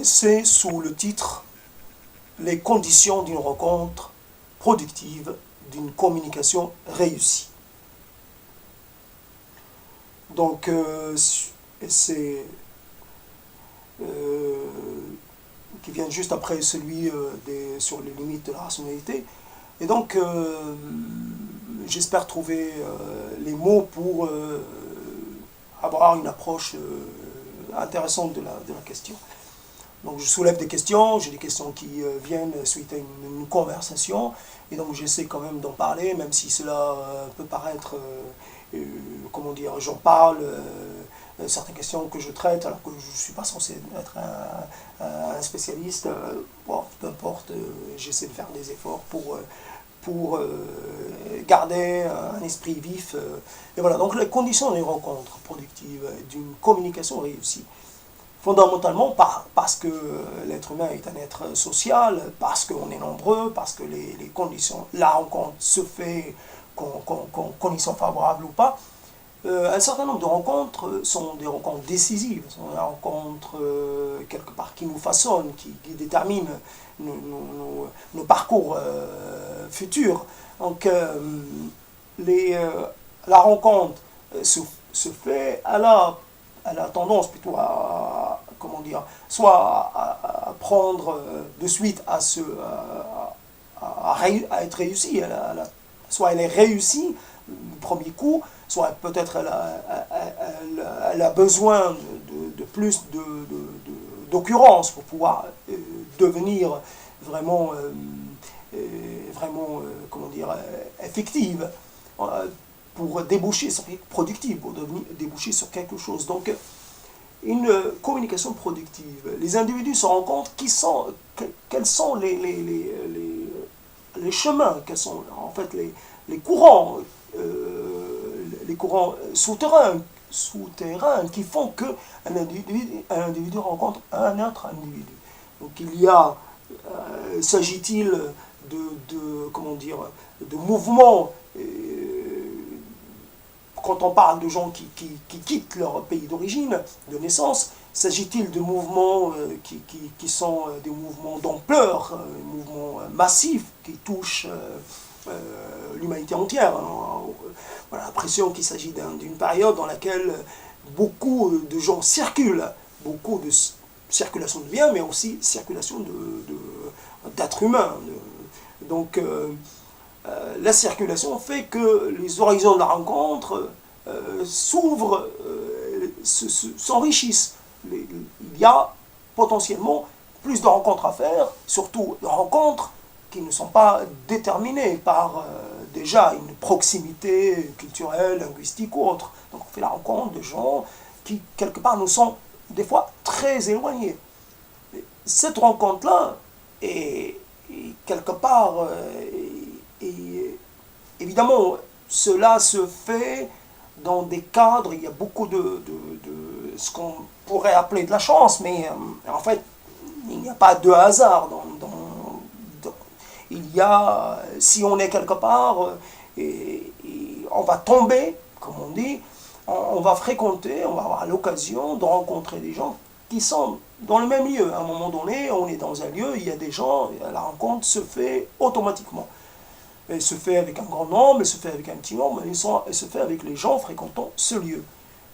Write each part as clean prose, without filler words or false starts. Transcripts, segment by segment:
c'est sous le titre Les conditions d'une rencontre productive, d'une communication réussie. Donc, c'est qui vient juste après celui sur les limites de la rationalité. Et donc, j'espère trouver les mots pour avoir une approche intéressante de la question. Donc, je soulève des questions, j'ai des questions qui viennent suite à une conversation, et donc j'essaie quand même d'en parler, même si cela peut paraître, comment dire, j'en parle, certaines questions que je traite, alors que je ne suis pas censé être un spécialiste. Bon, peu importe, j'essaie de faire des efforts pour garder un esprit vif. Et voilà, donc les conditions d'une rencontre productive, d'une communication réussie. Fondamentalement parce que l'être humain est un être social, parce qu'on est nombreux, parce que les conditions, la rencontre se fait, qu'on y soit favorable ou pas. Un certain nombre de rencontres sont des rencontres décisives, sont des rencontres quelque part qui nous façonnent, qui déterminent nos parcours futurs. Donc la rencontre se fait elle a tendance plutôt comment dire, soit à prendre de suite à être réussie, soit elle est réussie du premier coup, soit peut-être elle a besoin de plus d'occurrences pour pouvoir devenir vraiment, comment dire, effective, pour déboucher sur productive, pour déboucher sur quelque chose. Donc, une communication productive. Les individus se rendent compte quels sont les chemins, quels sont en fait les courants souterrains qui font qu'un individu rencontre un autre individu. Donc il y a, s'agit-il comment dire, de mouvements, quand on parle de gens qui quittent leur pays d'origine, de naissance, s'agit-il de mouvements qui sont des mouvements d'ampleur, des mouvements massifs qui touchent l'humanité entière. On a l'impression qu'il s'agit d'une période dans laquelle beaucoup de gens circulent, beaucoup de circulation de biens, mais aussi circulation d'êtres humains. Donc la circulation fait que les horizons de la rencontre s'ouvrent, s'enrichissent. Il y a potentiellement plus de rencontres à faire, surtout de rencontres qui ne sont pas déterminées par déjà une proximité culturelle, linguistique ou autre. Donc on fait la rencontre de gens qui, quelque part, nous sont des fois très éloignés. Cette rencontre-là est quelque part... évidemment, cela se fait dans des cadres, il y a beaucoup de ce qu'on pourrait appeler de la chance, mais en fait, il n'y a pas de hasard. Il y a, si on est quelque part, on va tomber, comme on dit, on va fréquenter, on va avoir l'occasion de rencontrer des gens qui sont dans le même lieu. À un moment donné, on est dans un lieu, il y a des gens, la rencontre se fait automatiquement. Elle se fait avec un grand nombre, elle se fait avec un petit nombre, elle se fait avec les gens fréquentant ce lieu.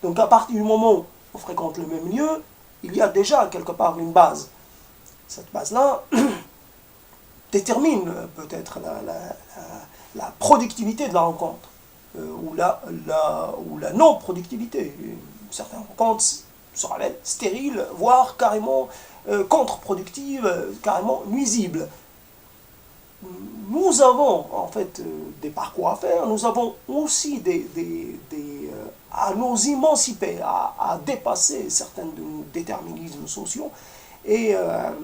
Donc à partir du moment où on fréquente le même lieu, il y a déjà quelque part une base. Cette base-là détermine peut-être la productivité de la rencontre, ou la non-productivité. Certaines rencontres se révèlent stériles, voire carrément contre-productives, carrément nuisibles. Nous avons en fait des parcours à faire, nous avons aussi à nous émanciper, à dépasser certains de nos déterminismes sociaux et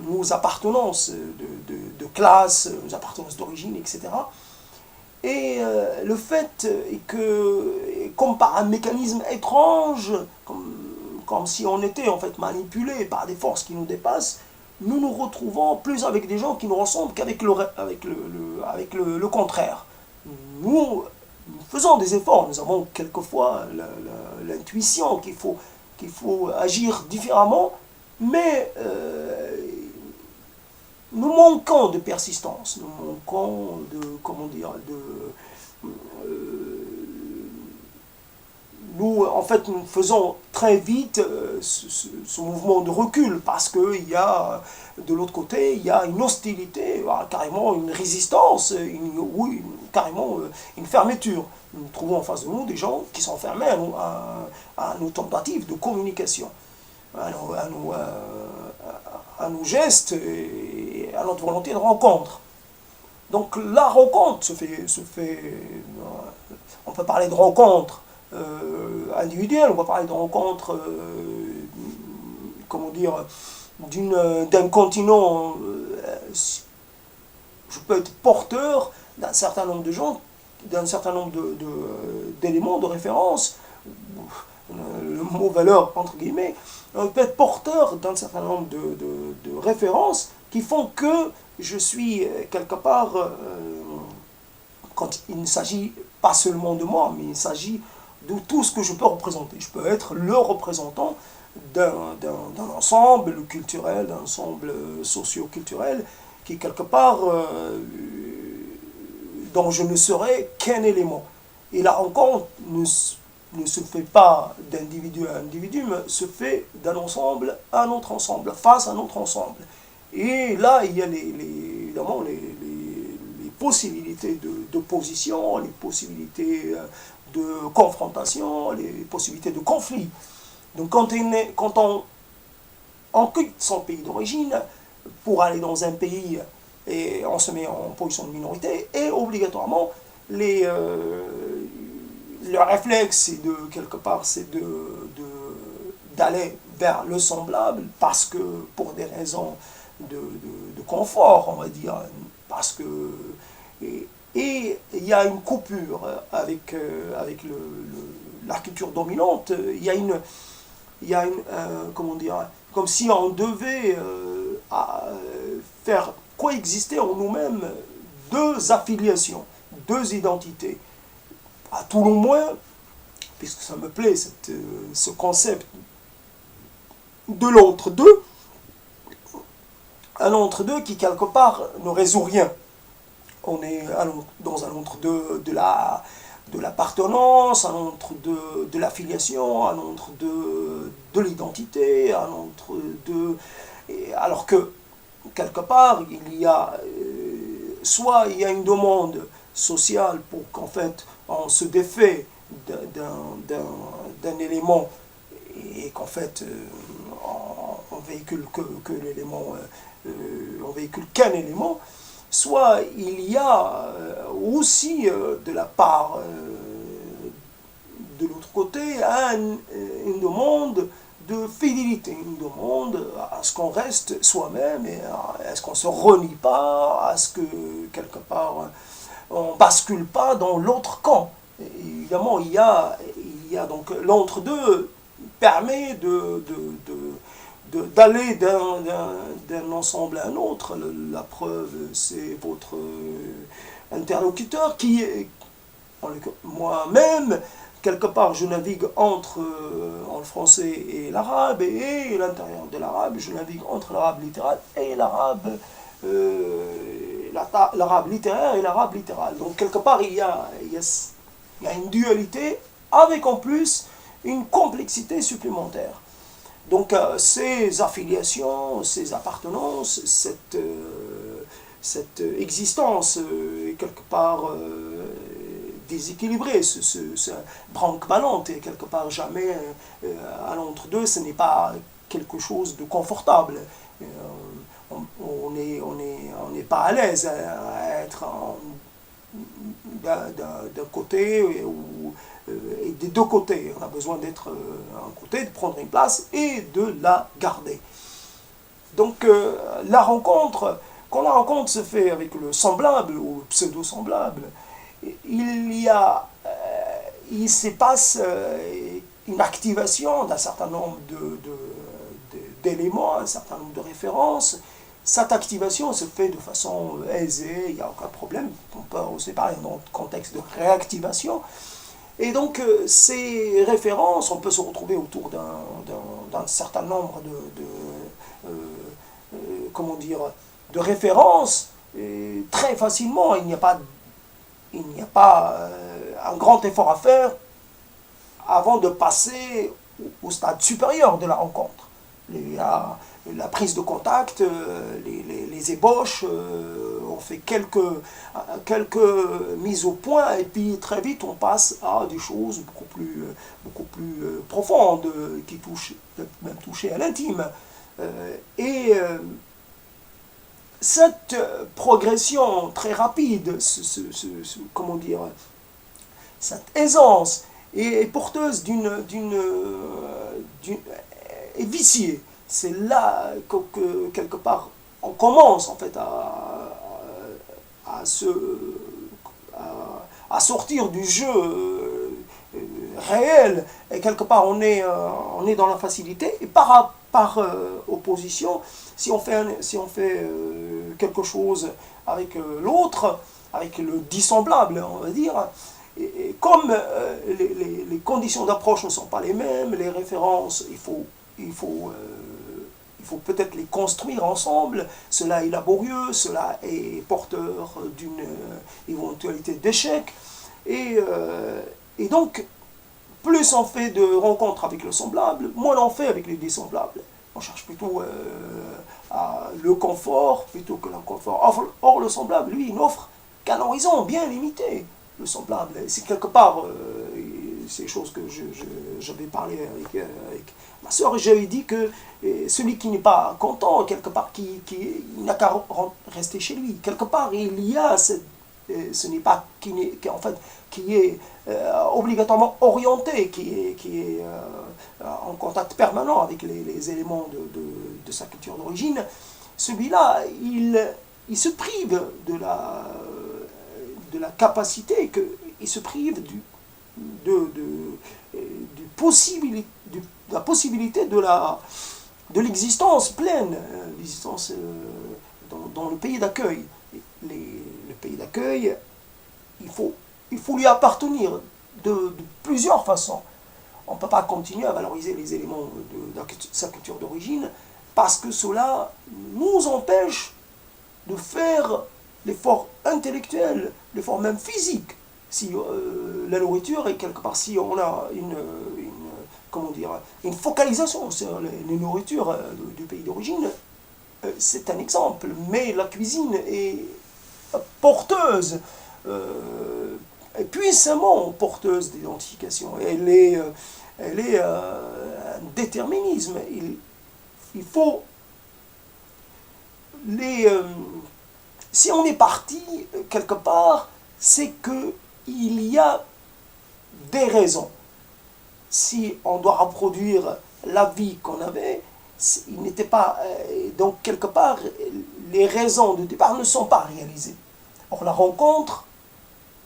nos appartenances de classe, nos appartenances d'origine, etc. Et le fait est que, comme par un mécanisme étrange, comme si on était en fait manipulé par des forces qui nous dépassent, nous nous retrouvons plus avec des gens qui nous ressemblent qu'avec le contraire. Nous faisons des efforts, nous avons quelquefois l'intuition qu'il faut agir différemment, mais nous manquons de persistance, nous manquons de, comment dire, nous, en fait, nous faisons très vite ce mouvement de recul parce qu'il y a, de l'autre côté, il y a une hostilité, carrément une résistance, oui, carrément une fermeture. Nous trouvons en face de nous des gens qui sont fermés à nos tentatives de communication, à nos gestes et à notre volonté de rencontre. Donc la rencontre se fait on peut parler de rencontre individuelle, on peut parler de rencontre, comment dire, d'un continent. Je peux être porteur d'un certain nombre de gens, d'un certain nombre d'éléments, de références, le mot valeur entre guillemets, on peut être porteur d'un certain nombre de références qui font que je suis quelque part, quand il ne s'agit pas seulement de moi, mais il s'agit de tout ce que je peux représenter. Je peux être le représentant d'un ensemble culturel, d'un ensemble socio-culturel, qui quelque part, dont je ne serai qu'un élément. Et la rencontre ne se fait pas d'individu à individu, mais se fait d'un ensemble à un autre ensemble, face à un autre ensemble. Et là, il y a évidemment les possibilités d'opposition, les possibilités de confrontation, les possibilités de conflit. Donc quand on quitte son pays d'origine pour aller dans un pays et on se met en position de minorité, et obligatoirement le réflexe, c'est quelque part, c'est d'aller vers le semblable, parce que pour des raisons de confort, on va dire, parce que et il y a une coupure avec la culture dominante. Il y a une comment dire, comme si on devait faire coexister en nous-mêmes deux affiliations, deux identités. À tout le moins, puisque ça me plaît, ce concept de l'entre-deux, un entre-deux qui quelque part ne résout rien. On est dans un entre-deux de l'appartenance, un entre-deux de l'affiliation, un entre-deux de l'identité, un entre-deux... Alors que, quelque part, il y a... soit il y a une demande sociale pour qu'en fait on se défait d'un élément et qu'en fait on véhicule que l'élément... on véhicule qu'un élément, soit il y a aussi de la part de l'autre côté une demande de fidélité, une demande à ce qu'on reste soi-même et à ce qu'on ne se renie pas, à ce que quelque part on ne bascule pas dans l'autre camp. Et évidemment, il y a donc l'entre-deux permet d'aller d'un ensemble à un autre. La preuve, c'est votre interlocuteur qui est, moi-même, quelque part, je navigue entre le français et l'arabe, et à l'intérieur de l'arabe, je navigue entre l'arabe littéral et l'arabe littéraire et l'arabe littéral. Donc, quelque part, il y a une dualité, avec en plus une complexité supplémentaire. Donc ces affiliations, ces appartenances, cette existence quelque part déséquilibrée, ce branque-ballante, et quelque part jamais à l'entre-deux, ce n'est pas quelque chose de confortable. On n'est pas à l'aise à être d'un côté et des deux côtés. On a besoin d'être un côté, de prendre une place et de la garder. Donc la rencontre, quand la rencontre se fait avec le semblable ou le pseudo-semblable, il se passe une activation d'un certain nombre d'éléments, un certain nombre de références. Cette activation se fait de façon aisée, il n'y a aucun problème. On peut aussi parler dans le contexte de réactivation. Et donc, ces références, on peut se retrouver autour d'un certain nombre de référence, très facilement, il n'y a pas un grand effort à faire avant de passer au stade supérieur de la rencontre. La prise de contact, les ébauches, on fait quelques mises au point et puis très vite on passe à des choses beaucoup plus profondes qui touchent, même toucher à l'intime. Cette progression très rapide, comment dire, cette aisance est porteuse est viciée. C'est là que quelque part on commence en fait à sortir du jeu réel, et quelque part on est dans la facilité, et par opposition, si on fait quelque chose avec l'autre, avec le dissemblable, on va dire, et comme les conditions d'approche ne sont pas les mêmes, les références, il faut peut-être les construire ensemble, cela est laborieux, cela est porteur d'une éventualité d'échec, et donc, plus on fait de rencontres avec le semblable, moins on fait avec les dissemblables. On cherche plutôt le confort plutôt que l'inconfort. Or, le semblable, lui, il n'offre qu'un horizon bien limité. Le semblable, c'est quelque part, c'est des choses que j'avais parlé avec ma soeur, et j'avais dit que celui qui n'est pas content, quelque part, qui n'a qu'à rester chez lui. Quelque part, il y a ce n'est pas qui est obligatoirement orienté, qui est en contact permanent avec les éléments de sa culture d'origine. Celui-là, il se prive de la capacité, il se prive de la possibilité de l'existence pleine, l'existence dans le pays d'accueil. Le pays d'accueil, il faut lui appartenir de plusieurs façons. On ne peut pas continuer à valoriser les éléments de sa culture d'origine parce que cela nous empêche de faire l'effort intellectuel, l'effort même physique. Si la nourriture est quelque part, si on a une focalisation sur les nourritures du pays d'origine, c'est un exemple, mais la cuisine est porteuse, puissamment porteuse d'identification. Elle est un déterminisme. Il faut si on est parti quelque part, c'est qu'il y a des raisons. Si on doit reproduire la vie qu'on avait, il n'était pas... donc, quelque part, les raisons de départ ne sont pas réalisées. Or, la rencontre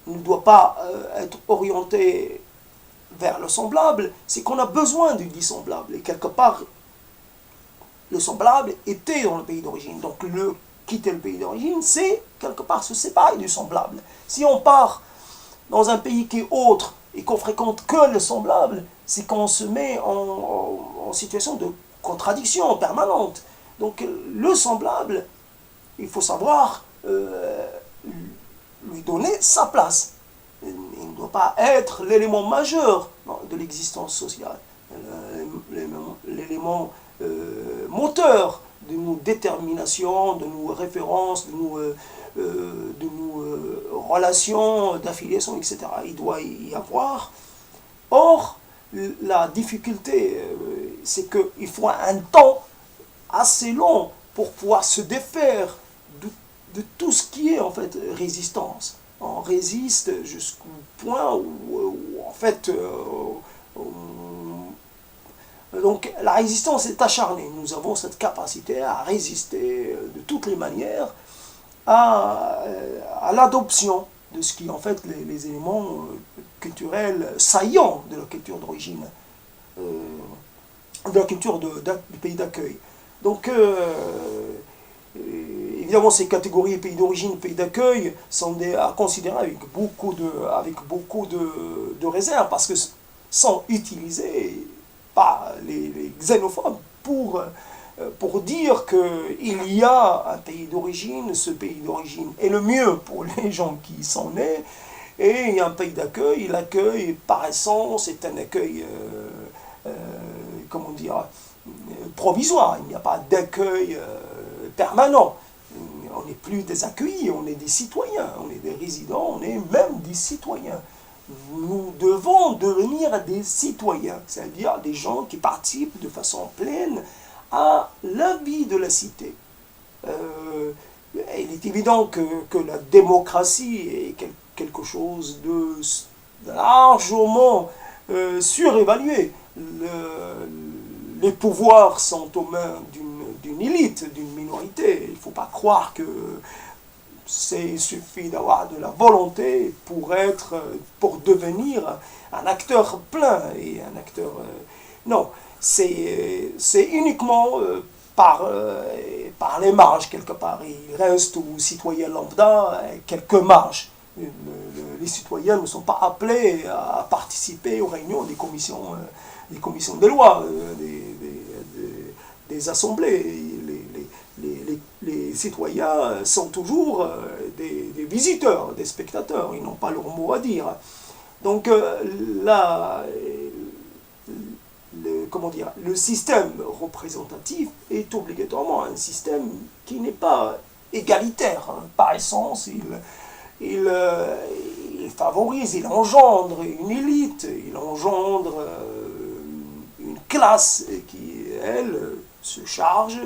ne doit pas être orientée vers le semblable, c'est qu'on a besoin du dissemblable. Et quelque part, le semblable était dans le pays d'origine. Donc, quitter le pays d'origine, c'est quelque part se séparer du semblable. Si on part dans un pays qui est autre et qu'on fréquente que le semblable, c'est qu'on se met en situation de contradiction permanente. Donc le semblable, il faut savoir lui donner sa place. Il ne doit pas être l'élément majeur de l'existence sociale, l'élément moteur de nos déterminations, de nos références, de nos relations d'affiliation, etc. Il doit y avoir. Or, la difficulté, c'est qu'il faut un temps assez long pour pouvoir se défaire de tout ce qui est en fait résistance. On résiste jusqu'au point où en fait, donc la résistance est acharnée. Nous avons cette capacité à résister de toutes les manières à l'adoption de ce qui en fait les éléments culturels saillants de la culture d'origine, de la culture du pays d'accueil. Donc évidemment ces catégories pays d'origine, pays d'accueil sont à considérer avec beaucoup de réserve, parce que sont utilisés par les xénophobes pour pour dire qu'il y a un pays d'origine, ce pays d'origine est le mieux pour les gens qui y sont nés, et il y a un pays d'accueil, l'accueil par essence est un accueil, comment dire, provisoire, il n'y a pas d'accueil permanent. On n'est plus des accueillis, on est des citoyens, on est des résidents, on est même des citoyens. Nous devons devenir des citoyens, c'est-à-dire des gens qui participent de façon pleine à la vie de la cité. Il est évident que la démocratie est quelque chose de largement surévalué. Les pouvoirs sont aux mains d'une élite, d'une minorité. Il ne faut pas croire que il suffit d'avoir de la volonté pour devenir un acteur plein et un acteur... non, c'est uniquement par les marges quelque part. Il reste aux citoyens lambda quelques marges. Les citoyens ne sont pas appelés à participer aux réunions des commissions de loi, des assemblées. Les citoyens sont toujours des visiteurs, des spectateurs, ils n'ont pas leur mot à dire. Donc là, comment dire, le système représentatif est obligatoirement un système qui n'est pas égalitaire. Par essence, il favorise, il engendre une élite, il engendre une classe qui, elle, se charge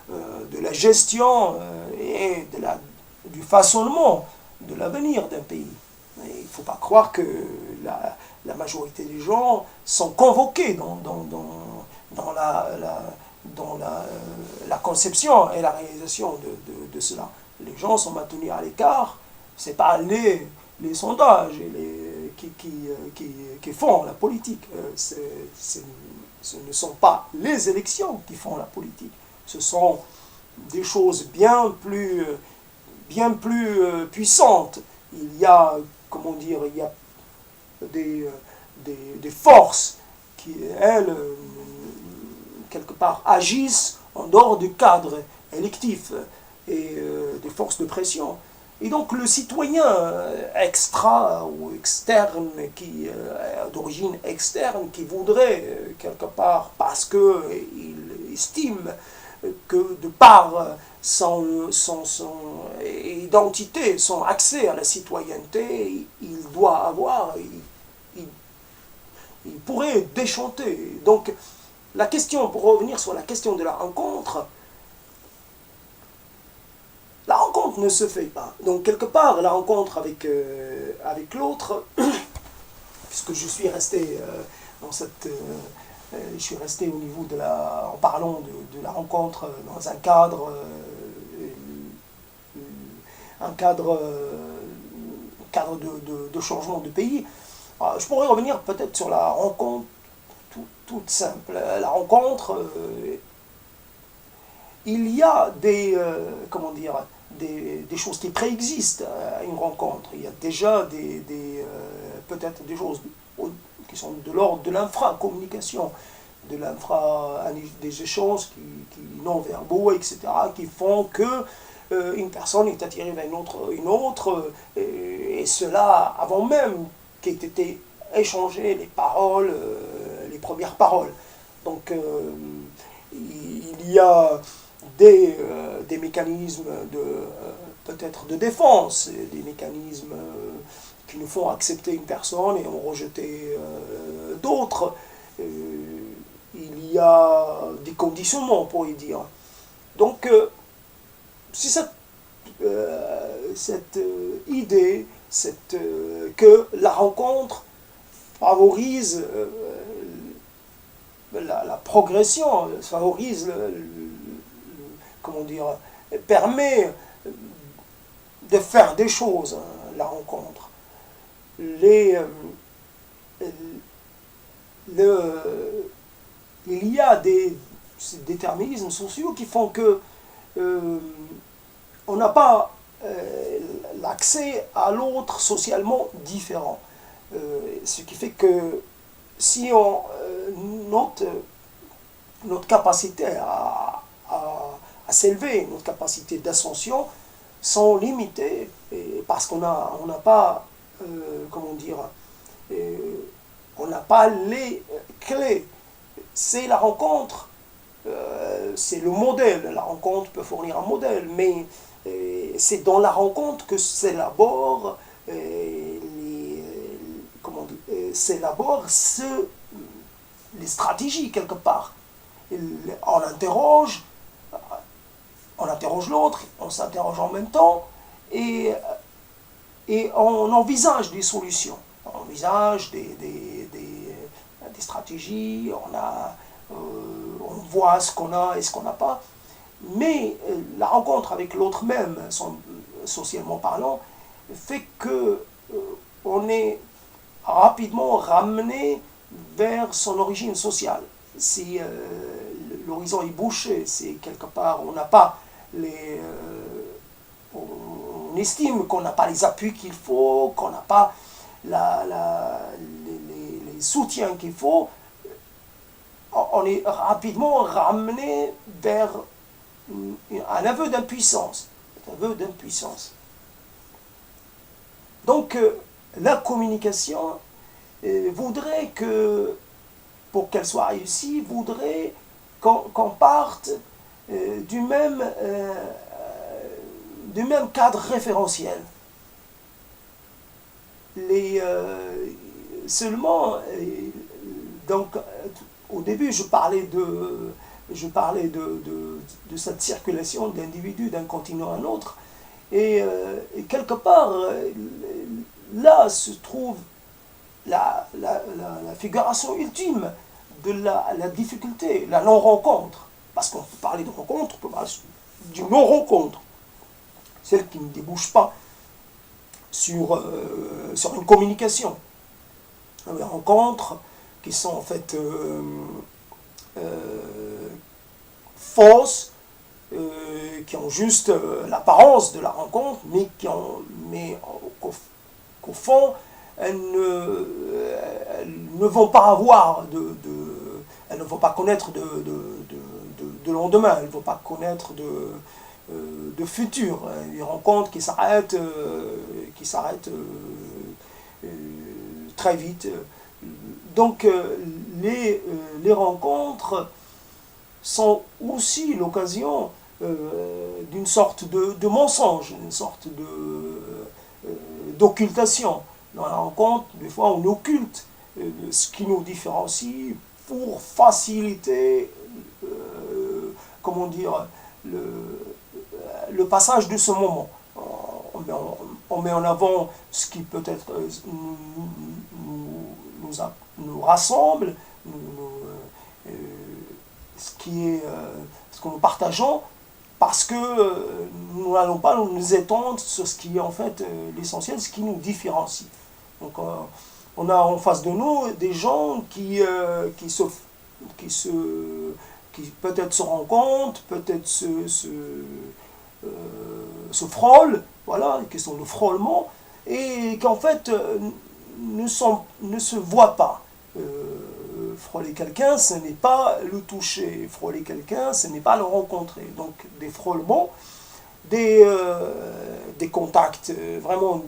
de la gestion et du façonnement de l'avenir d'un pays. Il ne faut pas croire que la majorité des gens sont convoqués dans la conception et la réalisation de cela. Les gens sont maintenus à l'écart. Ce n'est pas les sondages qui font la politique. Ce ne sont pas les élections qui font la politique. Ce sont des choses bien plus puissantes. Il y a, comment dire, il y a des forces qui, elles, quelque part, agissent en dehors du cadre électif et des forces de pression. Et donc le citoyen extra ou externe, d'origine externe, qui voudrait quelque part, parce qu'il estime que de par son identité, son accès à la citoyenneté, il doit avoir, il pourrait déchanter. Donc la question, pour revenir sur la question de la rencontre ne se fait pas. Donc quelque part, la rencontre avec l'autre, puisque je suis resté dans cette... je suis resté au niveau en parlant de la rencontre dans un cadre de changement de pays. Je pourrais revenir peut-être sur la rencontre toute simple. La rencontre, il y a comment dire, des choses qui préexistent à une rencontre. Il y a déjà peut-être des choses qui sont de l'ordre de l'infra-communication, des échanges non-verbaux, etc., qui font que une personne est attirée vers une autre, et cela avant même qu'aient été échangées les paroles, les premières paroles. Donc il y a des mécanismes peut-être de défense, des mécanismes qui nous font accepter une personne et en rejeter d'autres. Il y a des conditionnements, on pourrait dire. Donc, c'est cette idée que la rencontre favorise la progression, favorise comment dire, permet de faire des choses, la rencontre. Il y a des déterminismes sociaux qui font que on n'a pas l'accès à l'autre socialement différent. Ce qui fait que si notre capacité s'élever, notre capacité d'ascension sont limitées parce qu'on n'a pas, comment dire, on n'a pas les clés. C'est la rencontre, c'est le modèle. La rencontre peut fournir un modèle, mais c'est dans la rencontre que s'élabore les stratégies quelque part. On interroge, on interroge l'autre, on s'interroge en même temps, et on envisage des solutions. On envisage des stratégies, on voit ce qu'on a et ce qu'on n'a pas. Mais la rencontre avec l'autre même, socialement parlant, fait que on est rapidement ramené vers son origine sociale. Si l'horizon est bouché, c'est quelque part, on n'a pas on estime qu'on n'a pas les appuis qu'il faut, qu'on n'a pas les soutiens qu'il faut, on est rapidement ramené vers un aveu d'impuissance. Donc, la communication voudrait que, pour qu'elle soit réussie, voudrait qu'on parte du même cadre référentiel. Seulement, donc, au début, je parlais de cette circulation d'individus d'un continent à un autre, et quelque part, là se trouve la figuration ultime de la difficulté, la non-rencontre. Parce qu'on peut parler de rencontre, on peut parler d'une non-rencontre, celle qui ne débouche pas sur une communication. Des rencontres qui sont en fait fausses, qui ont juste l'apparence de la rencontre, mais qu'au fond, elles ne vont pas avoir elles ne vont pas connaître de lendemain, elles ne vont pas connaître de futur. Une rencontre qui s'arrête très vite. Donc les rencontres sont aussi l'occasion d'une sorte de mensonge, d'une sorte d'occultation. Dans la rencontre, des fois, on occulte ce qui nous différencie pour faciliter, comment dire, le passage de ce moment. On met en avant ce qui peut-être nous rassemble, ce que nous partageons, parce que nous n'allons pas nous étendre sur ce qui est en fait l'essentiel, ce qui nous différencie. Donc on a en face de nous des gens qui peut-être se rencontrent, peut-être se frôlent, voilà, une question de frôlement, et qu'en fait ne se voient pas. Frôler quelqu'un, ce n'est pas le toucher. Frôler quelqu'un, ce n'est pas le rencontrer. Donc des frôlements, des contacts vraiment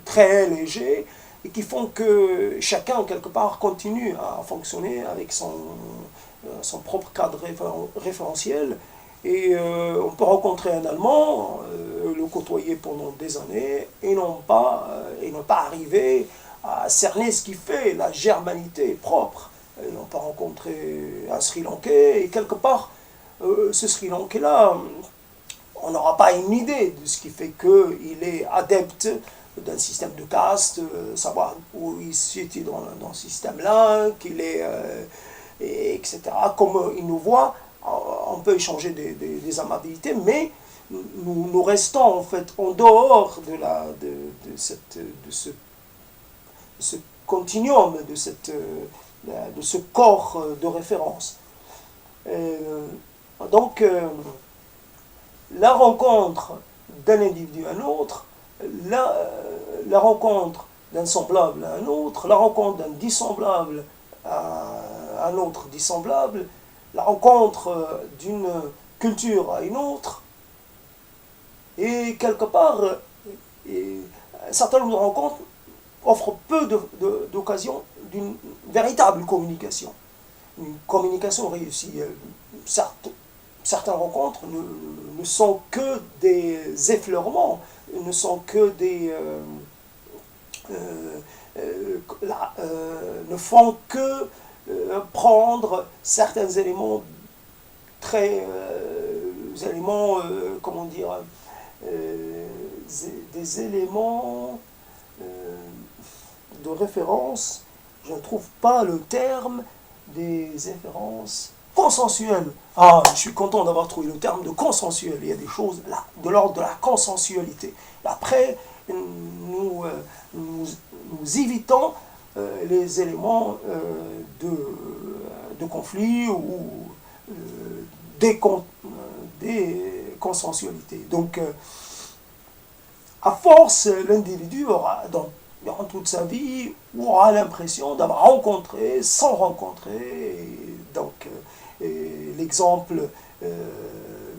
très légers, et qui font que chacun, quelque part, continue à fonctionner avec son propre cadre référentiel. Et on peut rencontrer un Allemand, le côtoyer pendant des années, et ne pas arriver à cerner ce qui fait la germanité propre. Et on peut rencontrer un Sri Lankais, et quelque part, ce Sri Lankais-là, on n'aura pas une idée de ce qui fait qu'il est adepte d'un système de caste, savoir où il se situe dans ce système-là, qu'il est, etc. Comme il nous voit, on peut échanger des amabilités, mais nous restons en fait en dehors de ce continuum, de ce corps de référence. Donc, la rencontre d'un individu à un autre, la rencontre d'un semblable à un autre, la rencontre d'un dissemblable à un autre dissemblable, la rencontre d'une culture à une autre, et quelque part, un certain nombre de rencontres offrent peu d'occasions d'une véritable communication. Une communication réussie. Certaines rencontres ne sont que des effleurements, ne sont que des... ne font que prendre certains éléments comment dire, des éléments de référence, je ne trouve pas le terme, des références consensuelles. Ah, je suis content d'avoir trouvé le terme de consensuel. Il y a des choses là, de l'ordre de la consensualité. Après, nous évitons les éléments de conflit ou des consensualités. Donc, à force, l'individu aura, durant toute sa vie, aura l'impression d'avoir rencontré sans rencontrer. Donc, l'exemple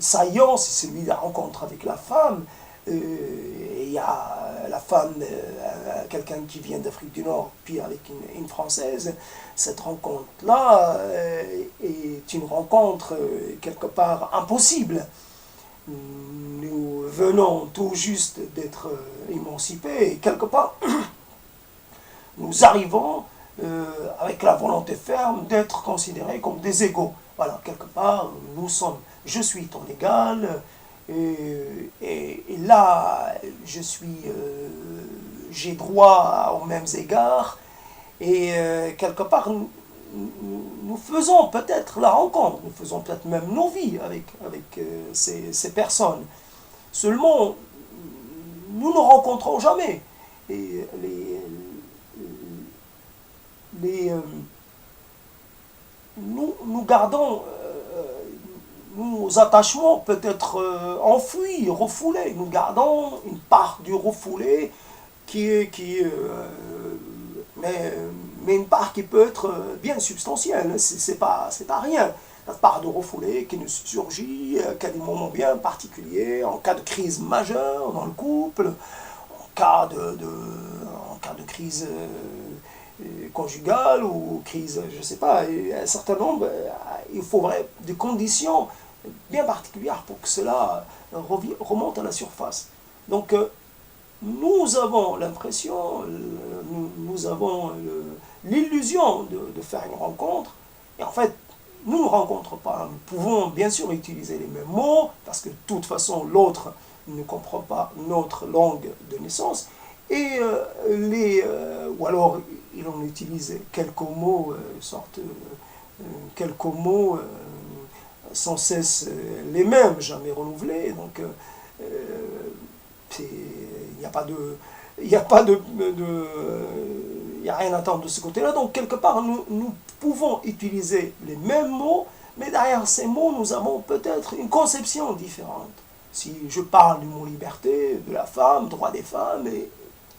saillant, c'est celui de la rencontre avec la femme. Il y a la femme, quelqu'un qui vient d'Afrique du Nord, puis avec une Française. Cette rencontre-là est une rencontre quelque part impossible. Nous venons tout juste d'être émancipés et quelque part, nous arrivons avec la volonté ferme d'être considérés comme des égaux. Voilà, quelque part, je suis ton égal, et là, j'ai droit aux mêmes égards, et quelque part, nous faisons peut-être la rencontre, nous faisons peut-être même nos vies avec ces personnes. Seulement, nous ne rencontrons jamais. Et nous gardons nos attachements peut-être enfouis, refoulés. Nous gardons une part du refoulé mais une part qui peut être bien substantielle. C'est pas rien. La part de refoulé qui nous surgit qu'à des moments bien particuliers, en cas de crise majeure dans le couple, en cas de crise conjugale ou crise, je ne sais pas, un certain nombre, il faudrait des conditions bien particulières pour que cela remonte à la surface. Donc, nous avons l'impression, nous avons l'illusion de faire une rencontre, et en fait, nous ne rencontrons pas. Nous pouvons bien sûr utiliser les mêmes mots, parce que de toute façon, l'autre ne comprend pas notre langue de naissance, et ou alors il en utilise quelques mots, quelques mots sans cesse les mêmes, jamais renouvelés. Donc, il n'y a pas de, il n'y a rien à attendre de ce côté-là. Donc, quelque part, nous pouvons utiliser les mêmes mots, mais derrière ces mots, nous avons peut-être une conception différente. Si je parle du mot liberté, de la femme, droit des femmes,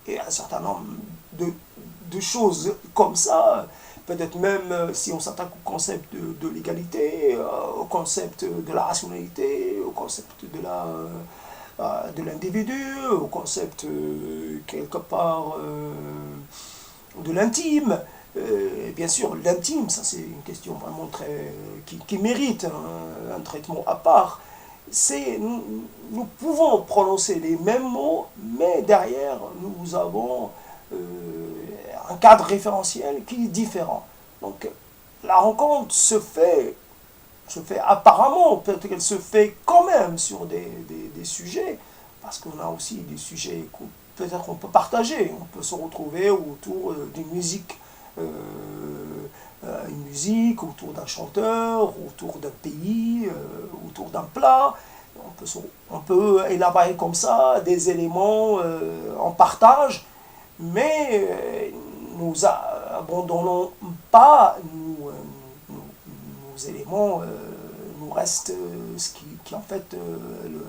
et un certain nombre de choses comme ça, peut-être même si on s'attaque au concept de l'égalité, au concept de la rationalité, au concept de l'individu, au concept quelque part de l'intime. Bien sûr, l'intime, ça c'est une question vraiment qui mérite un traitement à part. Nous pouvons prononcer les mêmes mots, mais derrière, nous avons un cadre référentiel qui est différent. Donc, la rencontre se fait apparemment, peut-être qu'elle se fait quand même sur des sujets, parce qu'on a aussi des sujets peut-être qu'on peut partager. On peut se retrouver autour d'une musique, autour d'un chanteur, autour d'un pays, autour d'un plat. On peut élaborer comme ça des éléments en partage, mais nous abandonnons pas nos éléments, nous reste ce qui en fait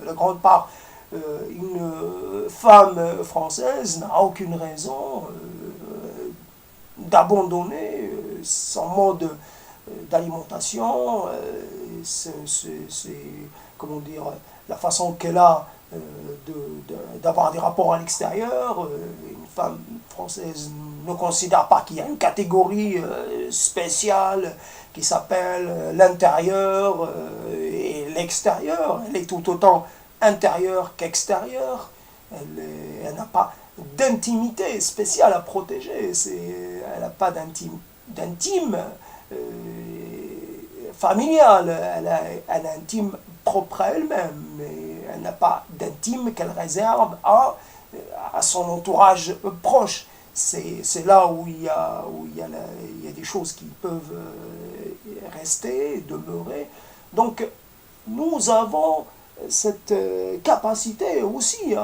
la grande part. Une femme française n'a aucune raison d'abandonner son mode d'alimentation, comment dire, la façon qu'elle a d'avoir des rapports à l'extérieur. Une femme française ne considère pas qu'il y a une catégorie spéciale qui s'appelle l'intérieur et l'extérieur. Elle est tout autant intérieure qu'extérieure. Elle n'a pas d'intimité spéciale à protéger. Elle n'a pas d'intime familial. Elle a un intime propre à elle-même, mais elle n'a pas d'intime qu'elle réserve à son entourage proche. C'est là où il y a des choses qui peuvent rester, demeurer. Donc, nous avons cette capacité aussi,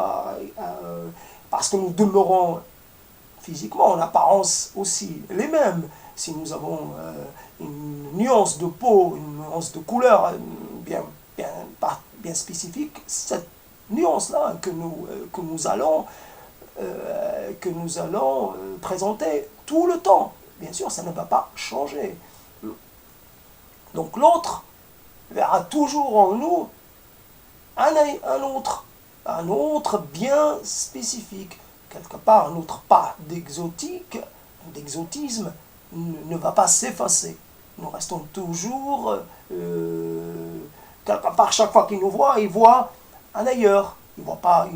parce que nous demeurons physiquement, en apparence aussi, les mêmes. Si nous avons une nuance de peau, une nuance de couleur bien spécifique, cette nuance-là que nous allons présenter tout le temps. Bien sûr, ça ne va pas changer. Donc l'autre verra toujours en nous un autre bien spécifique. Quelque part, notre part d'exotisme ne va pas s'effacer. Nous restons toujours, quelque part, chaque fois qu'il nous voit, il voit un ailleurs. Il ne voit pas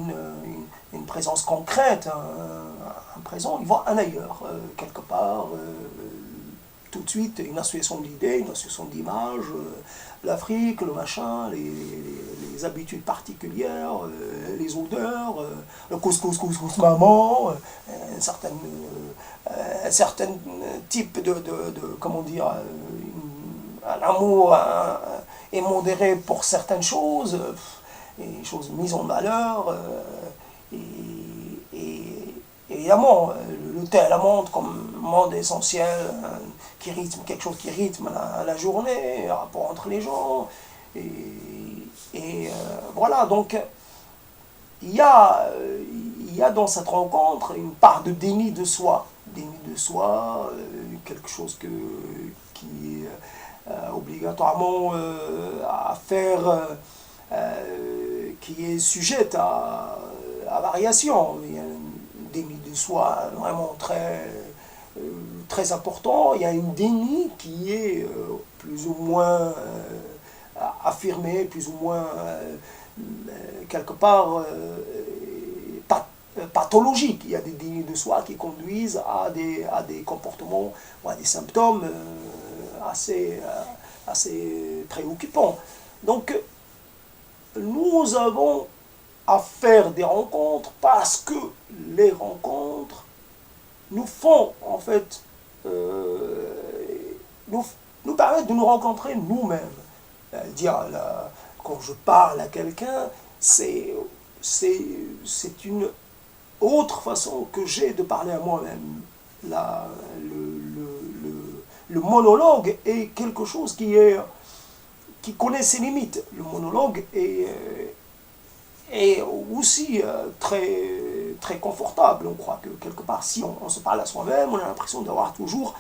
une présence concrète, un présent, il voit un ailleurs. Quelque part, tout de suite, une association d'idées, une association d'images, l'Afrique, le machin, les habitudes particulières, les odeurs, le couscous maman, un certain type comment dire, un amour émodéré pour certaines choses, et choses mises en valeur, et évidemment, le thé à la menthe comme monde essentiel, quelque chose qui rythme la journée, le rapport entre les gens, voilà, donc il y a dans cette rencontre une part de déni de soi, quelque chose qui est obligatoirement à faire, qui est sujette à variation. Il y a un déni de soi vraiment très important. Il y a une déni qui est plus ou moins affirmée, plus ou moins quelque part pathologique. Il y a des dénis de soi qui conduisent à des comportements ou à des symptômes assez préoccupants. Donc, nous avons à faire des rencontres parce que les rencontres nous font, en fait, nous permettent de nous rencontrer nous-mêmes. Quand je parle à quelqu'un, c'est une autre façon que j'ai de parler à moi-même. Le monologue est quelque chose qui connaît ses limites. Le monologue est aussi très confortable. On croit que quelque part, si on se parle à soi-même, on a l'impression d'avoir toujours,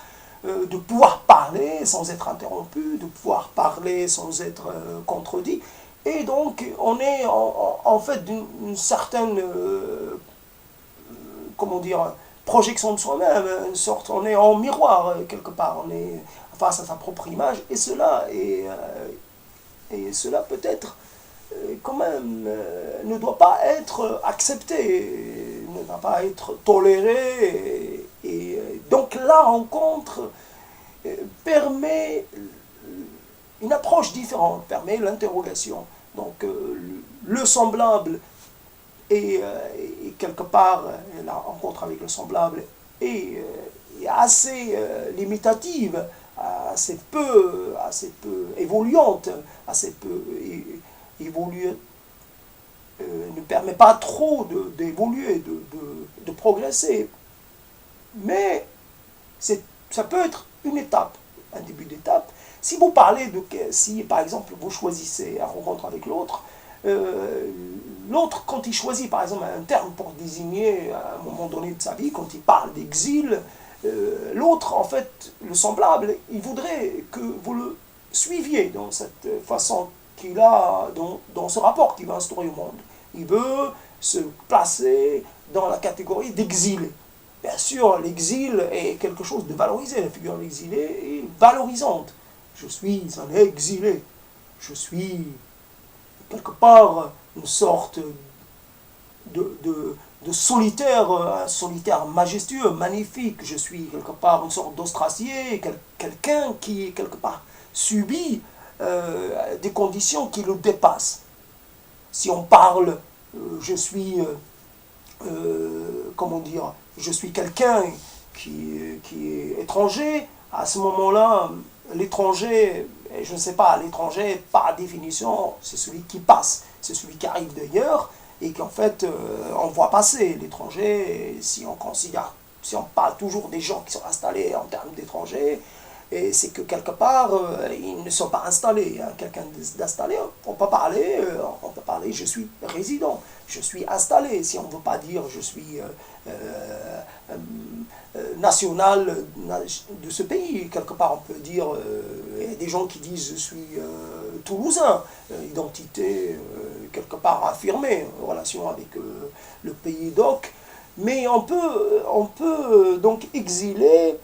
de pouvoir parler sans être interrompu, de pouvoir parler sans être contredit. Et donc, on est en fait d'une certaine, comment dire, projection de soi-même, on est en miroir quelque part, on est face à sa propre image, et cela peut-être quand même ne doit pas être accepté, ne doit pas être toléré, et donc la rencontre permet une approche différente, permet l'interrogation. Donc le semblable est quelque part, la rencontre avec le semblable est assez limitative, assez peu évoluante, assez peu évoluée, ne permet pas trop d'évoluer, de progresser. Mais ça peut être une étape, un début d'étape. Si vous parlez si par exemple vous choisissez la rencontre avec l'autre, l'autre, quand il choisit par exemple un terme pour désigner à un moment donné de sa vie, quand il parle d'exil, l'autre, en fait, le semblable, il voudrait que vous suiviez dans cette façon qu'il a, dans ce rapport qu'il va instaurer au monde. Il veut se placer dans la catégorie d'exilé. Bien sûr, l'exil est quelque chose de valorisé. La figure de l'exilé est valorisante. Je suis un exilé. Je suis quelque part une sorte de solitaire, un solitaire majestueux, magnifique. Je suis quelque part une sorte d'ostracier, quelqu'un qui, quelque part, subit des conditions qui le dépassent. Si on parle, je suis, comment dire, je suis quelqu'un qui est étranger, à ce moment-là, l'étranger, je ne sais pas, l'étranger, par définition, c'est celui qui passe, c'est celui qui arrive d'ailleurs, et qu'en fait, on voit passer l'étranger, si on considère, si on parle toujours des gens qui sont installés en termes d'étrangers, et c'est que quelque part, ils ne sont pas installés. Hein. Quelqu'un d'installé, on peut parler, je suis résident, je suis installé. Si on ne veut pas dire je suis national de ce pays, quelque part on peut dire, il y a des gens qui disent je suis toulousain, identité quelque part affirmée en relation avec le pays d'Oc. Mais on peut donc exiler.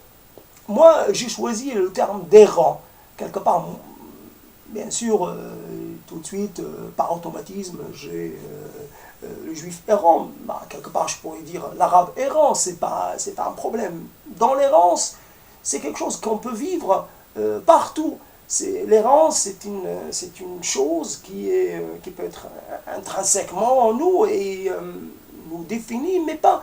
Moi, j'ai choisi le terme d'errant. Quelque part, bien sûr, tout de suite, par automatisme, j'ai le juif errant. Bah, quelque part, je pourrais dire l'arabe errant, c'est pas un problème. Dans l'errance, c'est quelque chose qu'on peut vivre partout. L'errance, c'est une chose qui peut être intrinsèquement en nous et nous définit, mais pas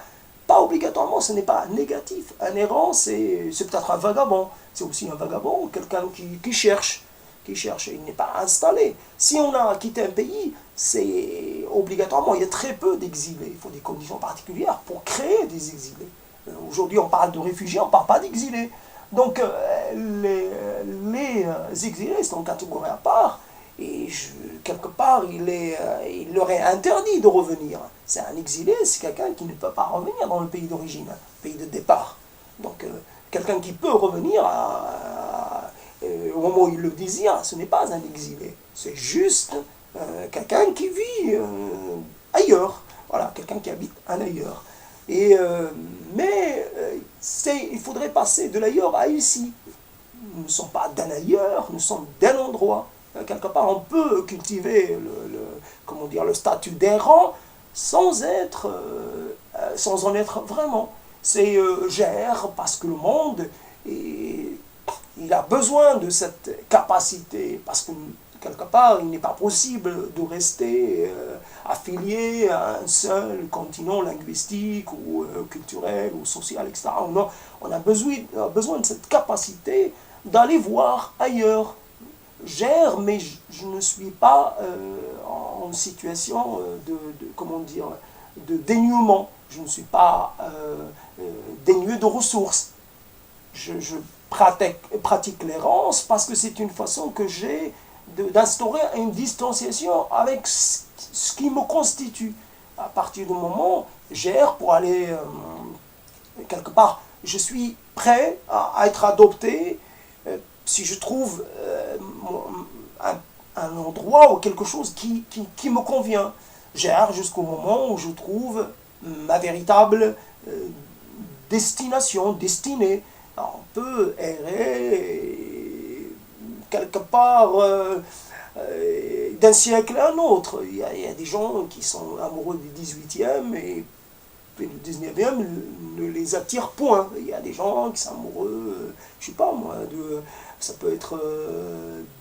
obligatoirement, ce n'est pas négatif. Un errant, c'est peut-être un vagabond. C'est aussi un vagabond, quelqu'un qui cherche, il n'est pas installé. Si on a quitté un pays, c'est obligatoirement, il y a très peu d'exilés. Il faut des conditions particulières pour créer des exilés. Aujourd'hui, on parle de réfugiés, on ne parle pas d'exilés. Donc, les exilés sont une catégorie à part. Et quelque part, il leur est interdit de revenir. C'est un exilé, c'est quelqu'un qui ne peut pas revenir dans le pays d'origine, le pays de départ. Donc, quelqu'un qui peut revenir au moment où il le désire, ce n'est pas un exilé. C'est juste quelqu'un qui vit ailleurs. Voilà, quelqu'un qui habite un ailleurs. Mais il faudrait passer de l'ailleurs à ici. Nous ne sommes pas d'un ailleurs, nous sommes d'un endroit. Quelque part, on peut cultiver le statut d'errant sans en être vraiment. C'est gère parce que le monde, il a besoin de cette capacité, parce que quelque part, il n'est pas possible de rester affilié à un seul continent linguistique ou culturel ou social, etc. On a besoin de cette capacité d'aller voir ailleurs. Gère, mais je ne suis pas en situation de dénuement. Je ne suis pas dénué de ressources. Je pratique l'errance parce que c'est une façon que j'ai d'instaurer une distanciation avec ce qui me constitue. À partir du moment où gère pour aller quelque part, je suis prêt à être adopté si je trouve un endroit ou quelque chose qui me convient. J'erre jusqu'au moment où je trouve ma véritable destinée. Alors, on peut errer quelque part d'un siècle à un autre. Il y a des gens qui sont amoureux du 18e et le 19e ne les attire point. Il y a des gens qui sont amoureux, je sais pas moi, ça peut être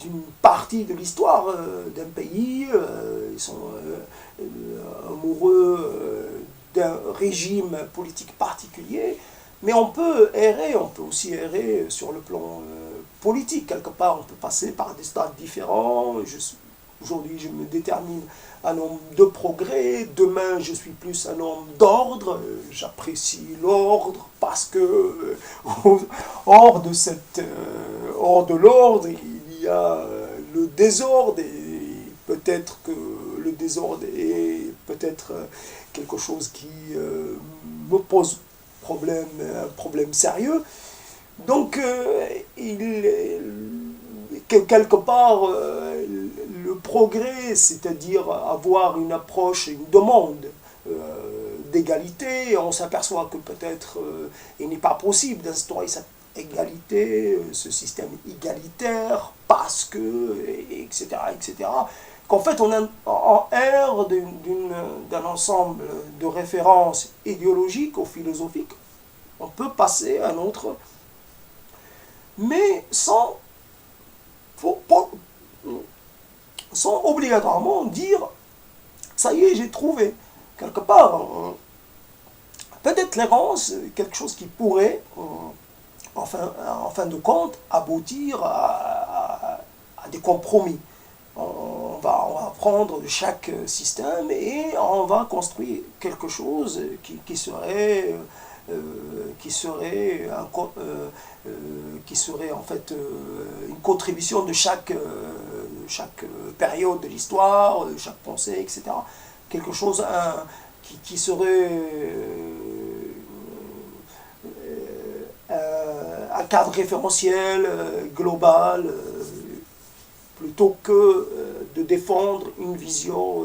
d'une partie de l'histoire d'un pays, ils sont amoureux d'un régime politique particulier, mais on peut aussi errer sur le plan politique. Quelque part, on peut passer par des stades différents. Aujourd'hui, je me détermine un homme de progrès, demain je suis plus un homme d'ordre, j'apprécie l'ordre parce que hors de l'ordre, il y a le désordre et peut-être que le désordre est peut-être quelque chose qui me pose un problème sérieux. Donc, que quelque part, le progrès, c'est-à-dire avoir une approche, une demande d'égalité, on s'aperçoit que peut-être il n'est pas possible d'instaurer cette égalité, ce système égalitaire, parce que, etc., etc., qu'en fait on est en ère d'un ensemble de références idéologiques ou philosophiques, on peut passer à un autre, mais sans obligatoirement dire, ça y est, j'ai trouvé. Quelque part, peut-être l'errance, quelque chose qui pourrait, en fin de compte, aboutir à des compromis. On va prendre de chaque système et on va construire quelque chose qui serait en fait une contribution de chaque période de l'histoire, de chaque pensée, etc. Quelque chose qui serait un cadre référentiel global, plutôt que de défendre une vision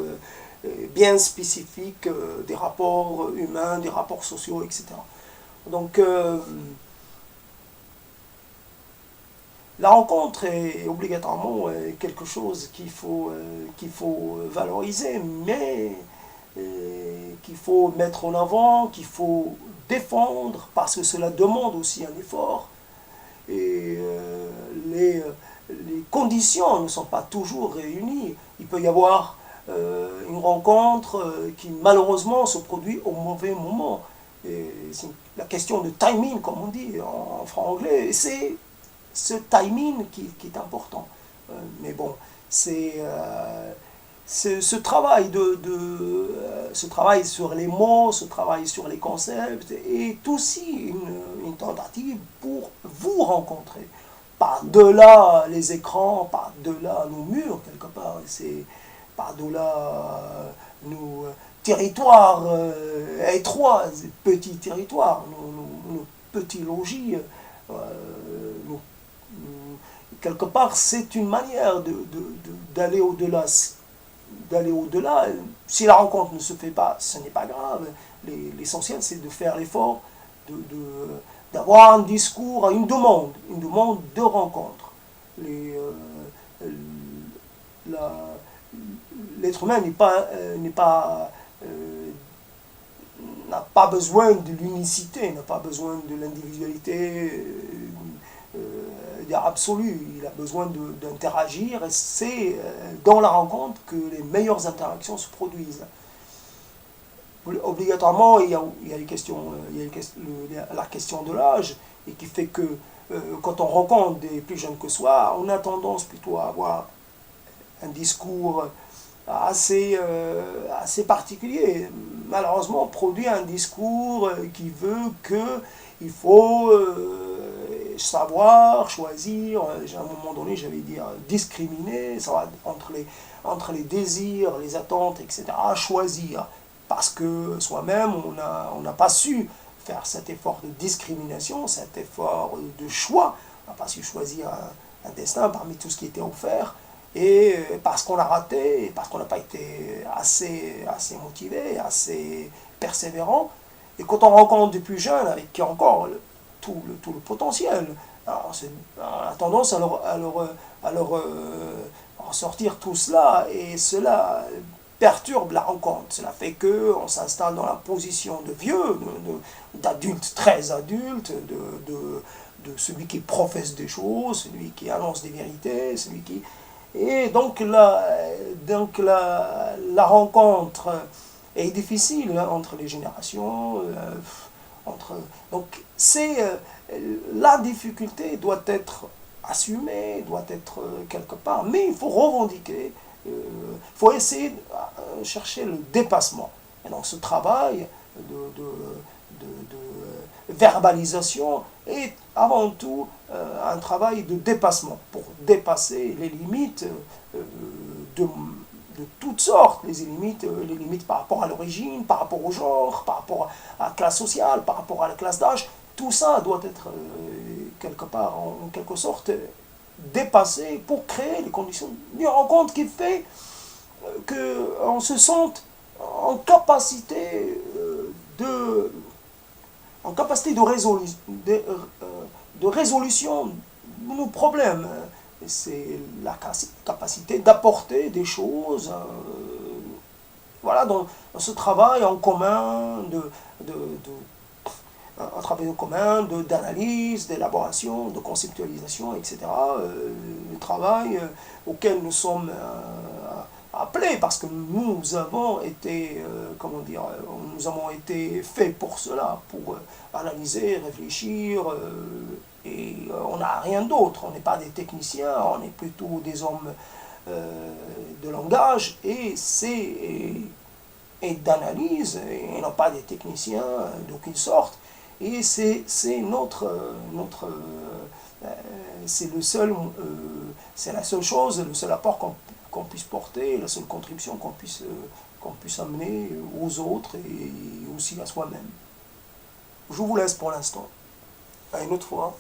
bien spécifique des rapports humains, des rapports sociaux, etc. Donc, la rencontre est obligatoirement quelque chose qu'il faut valoriser, mais qu'il faut mettre en avant, qu'il faut défendre, parce que cela demande aussi un effort. Et les conditions ne sont pas toujours réunies. Il peut y avoir une rencontre qui malheureusement se produit au mauvais moment. C'est la question de timing, comme on dit en franc-anglais. C'est ce timing qui est important. Mais bon, c'est ce travail ce travail sur les mots, ce travail sur les concepts est aussi une tentative pour vous rencontrer. Par-delà les écrans, par-delà nos murs, quelque part, c'est par-delà nos territoires étroits, petits territoires, nos petits logis. Quelque part, c'est une manière d'aller au-delà. Si la rencontre ne se fait pas, ce n'est pas grave. L'essentiel, c'est de faire l'effort d'avoir un discours, une demande de rencontre. L'être humain n'a pas besoin de l'unicité, n'a pas besoin de l'individualité absolue. Il a besoin d'interagir, et c'est dans la rencontre que les meilleures interactions se produisent. Obligatoirement, il y a la question de l'âge, et qui fait que quand on rencontre des plus jeunes que soi, on a tendance plutôt à avoir un discours assez particulier. Malheureusement, on produit un discours qui veut qu'il faut savoir choisir. À un moment donné, j'allais dire discriminer, ça va entre les désirs, les attentes, etc. Choisir. Parce que soi-même, on n'a pas su faire cet effort de discrimination, cet effort de choix. On n'a pas su choisir un destin parmi tout ce qui était offert. Et parce qu'on a raté, et parce qu'on n'a pas été assez motivé, assez persévérant. Et quand on rencontre des plus jeunes, avec qui encore tout le potentiel, alors on a tendance à leur ressortir tout cela, et cela perturbe la rencontre. Cela fait qu'on s'installe dans la position de vieux, d'adulte très adulte, de celui qui professe des choses, celui qui annonce des vérités, celui qui... Et donc la rencontre est difficile entre les générations. Donc la difficulté doit être assumée, doit être quelque part, mais il faut revendiquer, il faut essayer de chercher le dépassement. Et donc ce travail de verbalisation est avant tout un travail de dépassement, pour dépasser les limites de toutes sortes, les limites par rapport à l'origine, par rapport au genre, par rapport à la classe sociale, par rapport à la classe d'âge. Tout ça doit être quelque part, en quelque sorte, dépasser pour créer les conditions d'une rencontre qui fait qu'on se sente en capacité de résolution de nos problèmes. C'est la capacité d'apporter des choses voilà, dans ce travail en commun, un travail en commun d'analyse, d'élaboration, de conceptualisation, etc. Le travail auquel nous sommes appelés, parce que nous avons été, comment dire, nous avons été faits pour cela, pour analyser, réfléchir, et on n'a rien d'autre. On n'est pas des techniciens, on est plutôt des hommes de langage et d'analyse, et non pas des techniciens d'aucune sorte. Et c'est c'est la seule chose, le seul apport qu'on puisse porter, la seule contribution qu'on puisse amener aux autres et aussi à soi-même. Je vous laisse pour l'instant. À une autre fois.